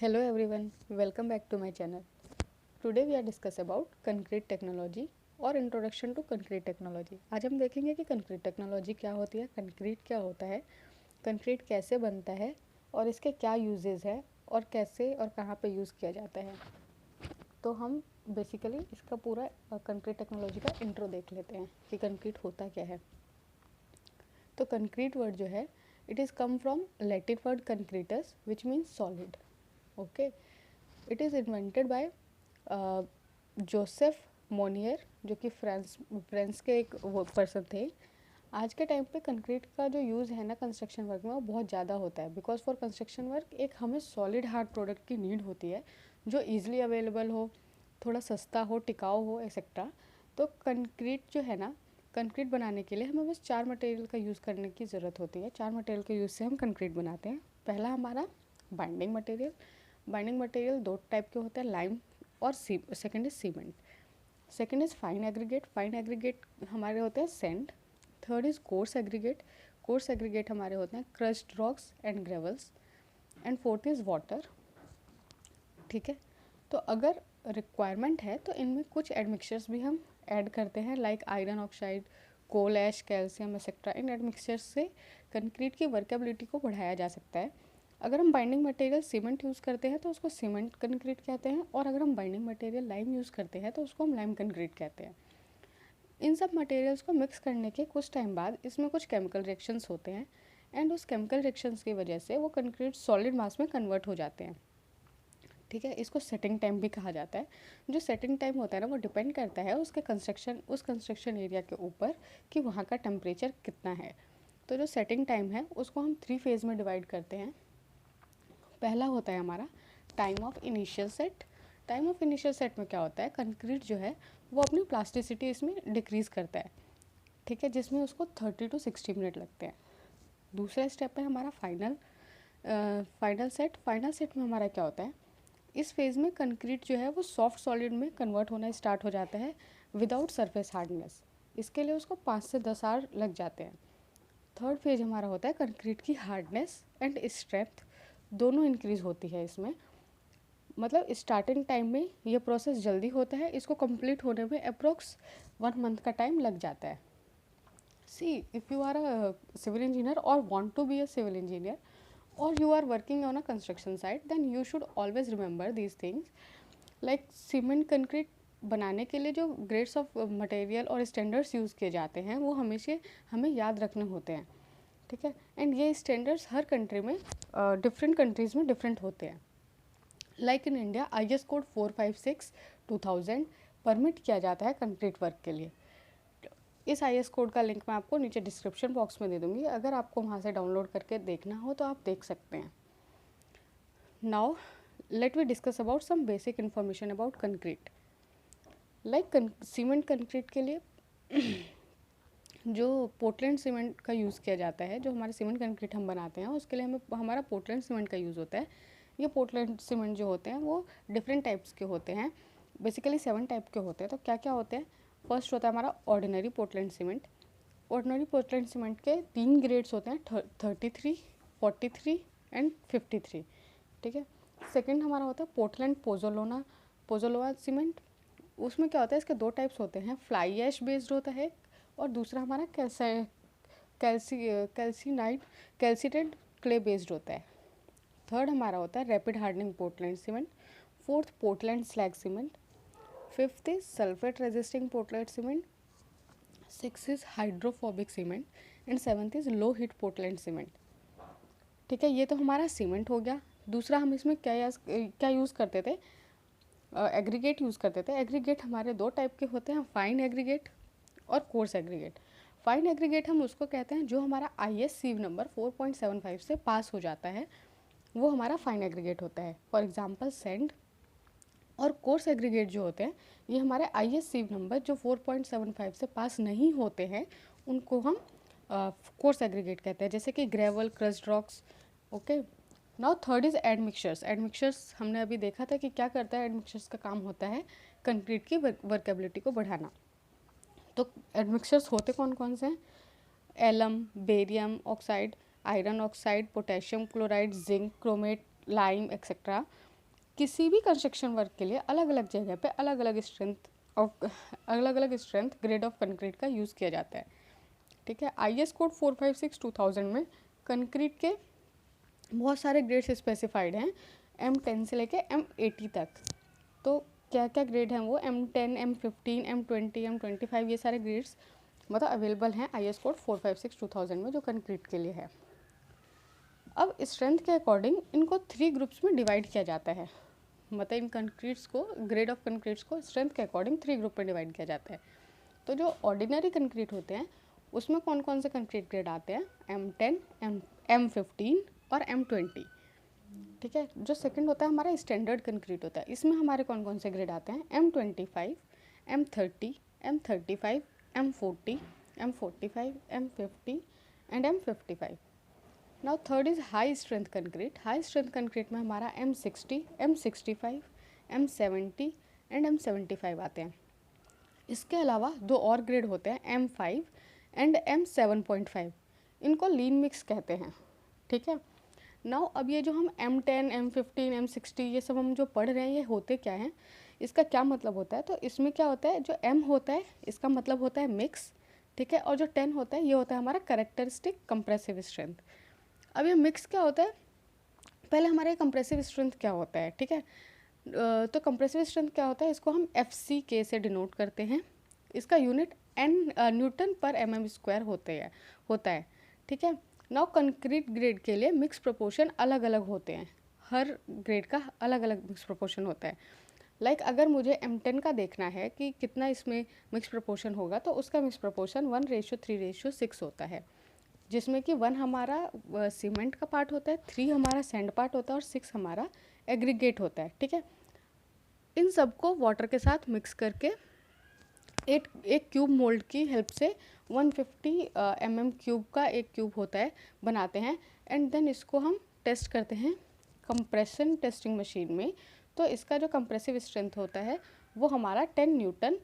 Hello everyone, welcome back to my channel. Today we are discuss about concrete technology और introduction to concrete technology. आज हम देखेंगे कि concrete technology क्या होती है, कंक्रीट क्या होता है, कंक्रीट कैसे बनता है और इसके क्या यूजेस है और कैसे और कहाँ पे यूज़ किया जाता है। तो हम बेसिकली इसका पूरा कंक्रीट टेक्नोलॉजी का इंट्रो देख लेते हैं कि कंक्रीट होता क्या है। तो कंक्रीट वर्ड जो है it is come from Latin word concretus which means solid. Okay, it is invented by Joseph Monier, जो कि फ्रांस के एक वो पर्सन थे। आज के टाइम पे कंक्रीट का जो यूज़ है ना कंस्ट्रक्शन वर्क में वो बहुत ज़्यादा होता है, बिकॉज फॉर कंस्ट्रक्शन वर्क एक हमें सॉलिड हार्ड प्रोडक्ट की नीड होती है जो ईजिली अवेलेबल हो, थोड़ा सस्ता हो, टिकाऊ हो, एक्सेट्रा। तो कंक्रीट जो है ना, कंक्रीट बनाने के लिए हमें बस 4 मटेरियल का यूज़ करने की ज़रूरत होती है। 4 मटेरियल के यूज़ से हम कंक्रीट बनाते हैं। पहला हमारा binding material. Binding material 2 type के होते हैं, लाइम और second is cement. Second is fine aggregate. Fine aggregate हमारे होते हैं sand. Third is coarse aggregate. Coarse aggregate हमारे होते हैं crushed rocks and gravels. And fourth is water. ठीक है, तो अगर रिक्वायरमेंट है तो इनमें कुछ एडमिक्सचर्स भी हम ऐड करते हैं, लाइक आयरन ऑक्साइड, कोल ऐश, कैल्शियम एक्सेट्रा। इन एडमिक्सचर्स से कंक्रीट की वर्केबिलिटी को बढ़ाया जा सकता है। अगर हम बाइंडिंग मटेरियल सीमेंट यूज़ करते हैं तो उसको सीमेंट कंक्रीट कहते हैं, और अगर हम बाइंडिंग मटेरियल लाइम यूज़ करते हैं तो उसको हम लाइम कंक्रीट कहते हैं। इन सब मटेरियल्स को मिक्स करने के कुछ टाइम बाद इसमें कुछ केमिकल रिएक्शंस होते हैं, एंड उस केमिकल रिएक्शंस की वजह से वो कंक्रीट सॉलिड मास में कन्वर्ट हो जाते हैं। ठीक है, इसको सेटिंग टाइम भी कहा जाता है। जो सेटिंग टाइम होता है ना वो डिपेंड करता है उस कंस्ट्रक्शन एरिया के ऊपर कि वहाँ का टेम्परेचर कितना है। तो जो सेटिंग टाइम है उसको हम 3 फेज़ में डिवाइड करते हैं। पहला होता है हमारा time of initial set. Time of initial set में क्या होता है, कंक्रीट जो है वो अपनी प्लास्टिसिटी इसमें डिक्रीज़ करता है। ठीक है, जिसमें उसको 30 to 60 मिनट लगते हैं। दूसरा स्टेप है हमारा फाइनल सेट। फाइनल सेट में हमारा क्या होता है, इस फेज़ में कंक्रीट जो है वो सॉफ्ट सॉलिड में कन्वर्ट होना स्टार्ट हो जाता है विदाउट सरफेस हार्डनेस। इसके लिए उसको 5 से 10 आवर लग जाते हैं। थर्ड फेज हमारा होता है कंक्रीट की हार्डनेस एंड स्ट्रेंथ दोनों इंक्रीज़ होती है इसमें। मतलब स्टार्टिंग टाइम में ये प्रोसेस जल्दी होता है, इसको कंप्लीट होने में अप्रोक्स 1 मंथ का टाइम लग जाता है। See, if you are a civil engineer और want to be a civil engineer or you are working on a construction site, then you should always remember these things, like cement concrete बनाने के लिए जो grades of material और standards use किए जाते हैं वो हमेशा हमें याद रखने होते हैं। ठीक है, एंड ये स्टैंडर्ड्स हर कंट्री में डिफरेंट कंट्रीज़ में डिफरेंट होते हैं। Like in India IS code 456/2000 permit किया जाता है कंक्रीट वर्क के लिए। इस IS कोड का लिंक मैं आपको नीचे डिस्क्रिप्शन बॉक्स में दे दूँगी, अगर आपको वहाँ से डाउनलोड करके देखना हो तो आप देख सकते हैं। Now let we discuss about some basic information about concrete. Like cement concrete के लिए जो पोर्टलैंड सीमेंट का यूज़ किया जाता है, जो हमारे सीमेंट कंक्रीट हम बनाते हैं उसके लिए हमें हमारा पोर्टलैंड सीमेंट का यूज़ होता है। ये पोर्टलैंड सीमेंट जो होते हैं वो डिफरेंट टाइप्स के होते हैं, बेसिकली 7 टाइप के होते हैं। तो क्या क्या होते हैं, फर्स्ट होता है हमारा ordinary Portland cement. Ordinary Portland cement के 3 ग्रेड्स होते हैं, 33, 43 एंड 53। ठीक है, सेकंड हमारा होता है पोर्टलैंड पोजोलोना सीमेंट। उसमें क्या होता है, इसके 2 टाइप्स होते हैं, फ्लाई ऐश बेस्ड होता है और दूसरा हमारा कैल्सीनाइट कैल्सीटेड क्ले बेस्ड होता है। थर्ड हमारा होता है rapid hardening Portland cement. Fourth Portland slag cement. Fifth is sulphate resisting Portland cement. Six is hydrophobic cement and seventh is low heat Portland cement. ठीक है, ये तो हमारा सीमेंट हो गया। दूसरा हम इसमें क्या यूज़ करते थे, एग्रीगेट यूज़ करते थे। एग्रीगेट हमारे 2 टाइप के होते हैं, फाइन एग्रीगेट और कोर्स एग्रीगेट। फाइन एग्रीगेट हम उसको कहते हैं जो हमारा IS सीव नंबर 4.75 से पास हो जाता है, वो हमारा फाइन एग्रीगेट होता है, फॉर एग्जांपल सैंड। और कोर्स एग्रीगेट जो होते हैं ये हमारे IS सीव नंबर जो 4.75 से पास नहीं होते हैं उनको हम कोर्स एग्रीगेट कहते हैं, जैसे कि gravel, crust rocks. Okay, now third is admixtures. Admixtures हमने अभी देखा था कि क्या करता है, एडमिक्सचर्स का काम होता है कंक्रीट की वर्केबिलिटी को बढ़ाना। तो एडमिक्सचर्स होते कौन कौन से हैं, alum, barium oxide, iron oxide, potassium chloride, zinc, chromate, lime etcetera. किसी भी कंस्ट्रक्शन वर्क के लिए अलग अलग जगह पे अलग अलग स्ट्रेंथ ग्रेड ऑफ कंक्रीट का यूज़ किया जाता है, ठीक है। IS कोड 456/2000 में कंक्रीट के बहुत सारे ग्रेड्स स्पेसिफाइड हैं, M10 से लेके M80 तक। तो क्या क्या ग्रेड हैं वो, M10, M15, M20, M25, ये सारे ग्रेड्स मतलब अवेलेबल हैं IS कोड 456/2000 में, जो कंक्रीट के लिए है। अब स्ट्रेंथ के अकॉर्डिंग इनको 3 ग्रुप्स में डिवाइड किया जाता है, मतलब इन कंक्रीट्स को, ग्रेड ऑफ कंक्रीट्स को स्ट्रेंथ के अकॉर्डिंग 3 ग्रुप में डिवाइड किया जाता है। तो जो ऑर्डिनरी कंक्रीट होते हैं उसमें कौन कौन से कंक्रीट ग्रेड आते हैं, M10, M15 और M20, ठीक है। जो सेकंड होता है हमारा स्टैंडर्ड कंक्रीट होता है, इसमें हमारे कौन कौन से ग्रेड आते हैं, M25, M30, M35, M40, M45, M50 and M55। Now third is high strength concrete. High strength concrete में हमारा M60, M65, M70 and M75 आते हैं। इसके अलावा 2 और ग्रेड होते हैं, M5 एंड M7.5, इनको लीन मिक्स कहते हैं, ठीक है। नाउ अब ये जो हम M10, M15, M60 ये सब हम जो पढ़ रहे हैं, ये होते क्या हैं, इसका क्या मतलब होता है, तो इसमें क्या होता है, जो M होता है इसका मतलब होता है मिक्स, ठीक है, और जो 10 होता है ये होता है हमारा कैरेक्टरिस्टिक कंप्रेसिव स्ट्रेंथ। अब ये मिक्स क्या होता है, पहले हमारे कंप्रेसिव स्ट्रेंथ क्या होता है, ठीक है। तो कंप्रेसिव स्ट्रेंथ क्या होता है, इसको हम FCK से डिनोट करते हैं। इसका यूनिट न्यूटन पर mm² होता है, ठीक है। नाउ कंक्रीट ग्रेड के लिए मिक्स प्रोपोर्शन अलग अलग होते हैं, हर ग्रेड का अलग अलग मिक्स प्रोपोर्शन होता है। लाइक अगर मुझे M10 का देखना है कि कितना इसमें मिक्स प्रोपोर्शन होगा, तो उसका मिक्स प्रोपोर्शन 1:3:6 होता है, जिसमें कि 1 हमारा सीमेंट का पार्ट होता है, 3 हमारा सैंड पार्ट होता है और 6 हमारा एग्रीगेट होता है, ठीक है। इन सबको वाटर के साथ मिक्स करके एक क्यूब मोल्ड की हेल्प से 150 mm³ का एक क्यूब होता है बनाते हैं, एंड देन इसको हम टेस्ट करते हैं कंप्रेशन टेस्टिंग मशीन में। तो इसका जो कंप्रेसिव स्ट्रेंथ होता है वो हमारा 10 न्यूटन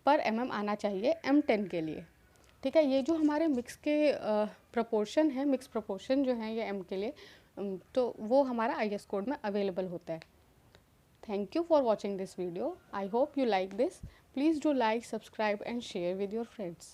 पर mm आना चाहिए M10 के लिए, ठीक है। ये जो हमारे मिक्स के प्रोपोर्शन है, मिक्स प्रोपोर्शन जो है ये M के लिए, तो वो हमारा IS कोड में अवेलेबल होता है। Thank you for watching this video. I hope you like this. Please do like, subscribe and share with your friends.